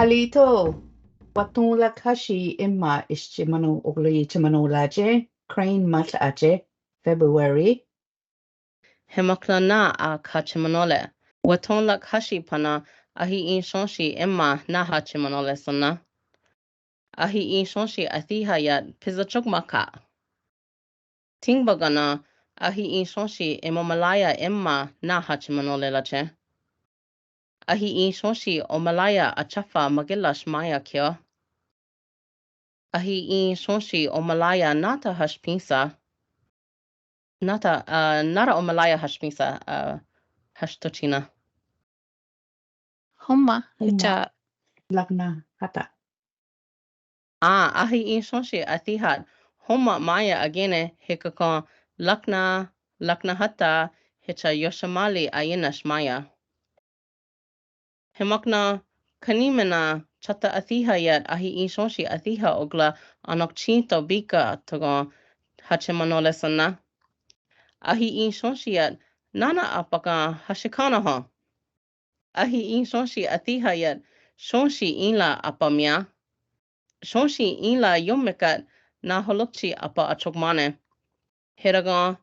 Halito, Wato lak Hashi imma ishchimano ogli chimano laje, Crane mat aje, February. Hemakla na a kachimanole. Wato lak Hashi pana ahi in shonshi imma na hachimanole sana. Ahi in shonshi athihayat pizachokmaka. Tingbagana ahi in shonshi imomalaya imma na hachimanole lache. Ahi in shonshi omalaya achafa magilash maya kyo. Ahi in shonshi omalaya nata hashpinsa. Nata omalaya hashpinsa hashtochina. Homa Homa. ita Lagna hata. Ahi in shonshi athihat. Homa maya agene hikakon lakna hata hicha yoshamali ayinash maya. Himakna kanimena chata athiha yat ahi in shonshi athiha ogla anokchinto bika togon hachimanole sana. Ahi in shonshi yat nana apaka hashikana ha. Ahi in shonshi athiha yat shonshi inla apamya. Shonshi inla yomekat na holokchi apa achokmane. Hiragon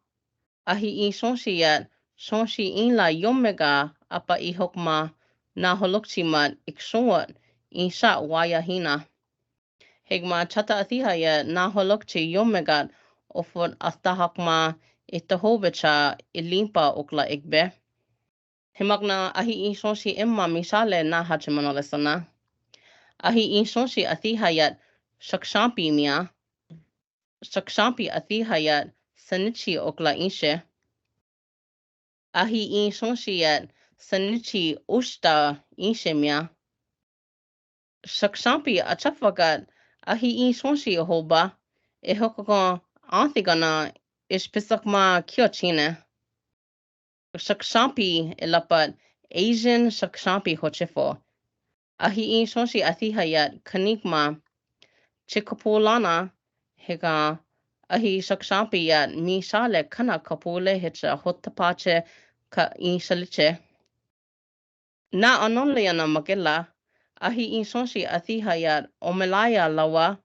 ahi in shonshi yat shonshi inla yomega apa ihokma na holokchi mat ikshonwat in sha waya hina. Higma chata athiha yat na holokchi yomegat ofot astahakma itahobecha ilimpa okla ikbe. Himagna ahi in shonshi imma mishale na hachimanole sana. Ahi in shonshi athiha yat shakshampi mia. Shakshampi athiha yat sanichi okla inshe. Ahi in shonshi yat sanichi ushta inshe mia. Shakshampi achafagat ahi in shonshi ahoba. Ehokokon anthigana ishpisakma kyochine. Shakshampi ilapat Asian shakshampi hochifo. Ahi in shonshi athiha yat kanikma chikapulana higa ahi shakshampi yat mi shale kana kapule hicha hotapache ka in shaliche. Na anonliana magilla ahi in shonshi athiha yat omelaya lawa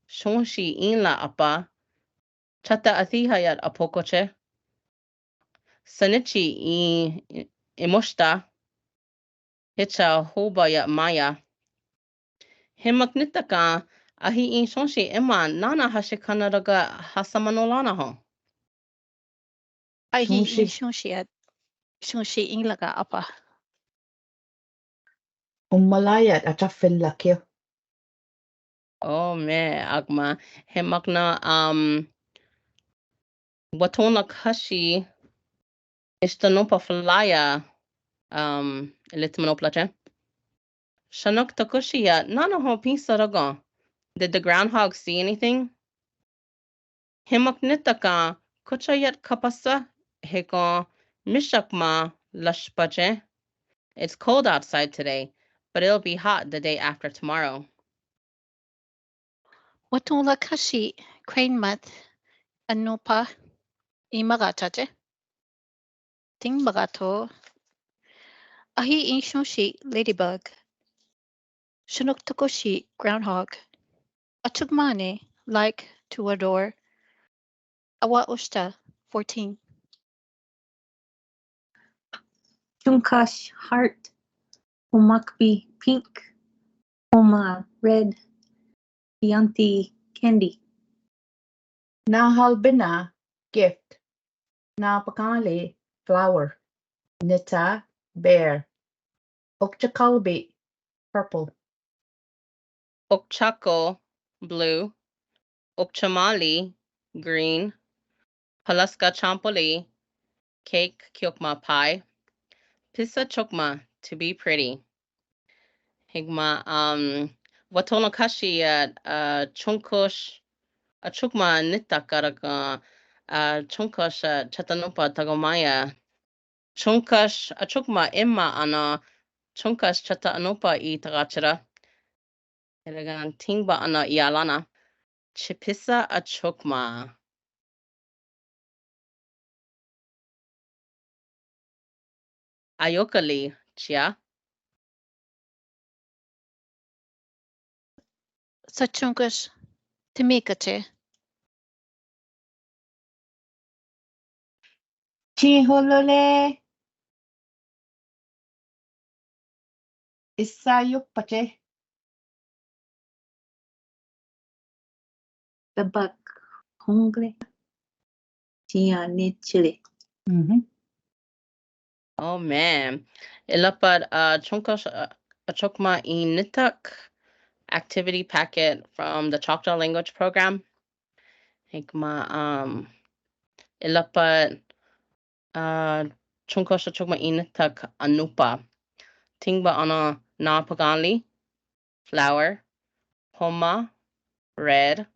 shonshi inla apa chata athiha yat apokoche sanichi I imoshta hicha hoba yat maya. Himaknitaka ahi in shonshi ima nana hashikanaraga hasamanolana ho. ahi in Shonshi. shonshi inglaga apa. Umalayat achafin lakyo. Oh me agma himakna Wato lak Hashi istanopa flaya litmanoplache. Shanok takushiya nana ho pinsaraga. Did the groundhog see anything? Himaknitaka kuchayat kapasa hiko mishakma lashpache. It's cold outside today, but it'll be hot the day after tomorrow. Wato lak Hashi crane mat anopa imagataje. Ting bagato ahi in shonshi ladybug. Shanuk tokoshi groundhog. Achugmane like to adore. Awa ushta 14. Chunkash heart, Omakbi pink, Oma red, Yanti candy. Na halbina gift. Na pakali flower. Nita bear. Okchakalbi purple. Okchako blue, Okchamali green, Palaska champoli cake kyokma pie, Pisa chokma to be pretty. Higma Wato lak Hashi chunkush chukma nitakaraga chunkush chatanopa tagomaya. Chunkash chukma imma ana chunkash chatanopa I tagachara. Elegan tingba ana ialana. Chipisa chukma. Ayokali chia. sa chunkas Tamika che. Chiholole. Isayupache. Tabak. Hongle. Tia ni chile. Oh man. Ilapad chunkosh chokma initak activity packet from the Choctaw language program. Hikma ilapad chunkosh chokma initak anupa. Tingba ana na paganli, flower, homa, red,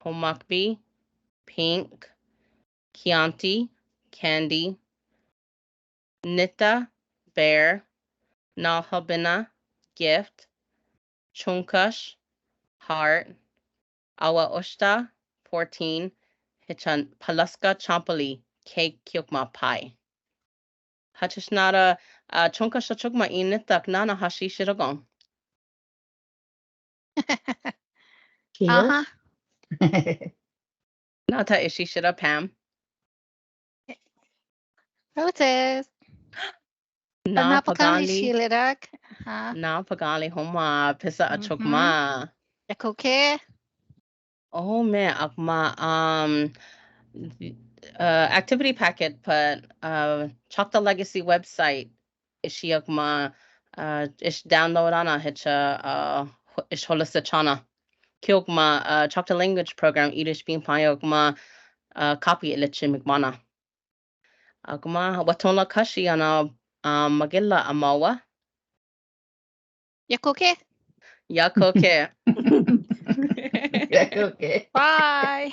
homakbi, pink, Chianti, candy, Nita, bear, Nahabina, gift, Chunkush, heart, Awa Ushta, 14, Hichan Palaska Champali, cake kyukma pie. Hachishnada Chunkush chukma initak nana hashi shiragon. Kio. Nata ishi shira Pam. Roses. Na Napakali pagali. shilirak. Na pagali homa pisa achukma. Yakoke. Oh man, akma activity packet but Choctaw Legacy website ishi akma ish download ana hitcha ish holistachana. Kyokma Choctaw language program irish bin payokma copy ilitchi mikmana. Akma Wato lak Hashi ana magilla amawa. Yakoke. Yakoke. Okay. Bye.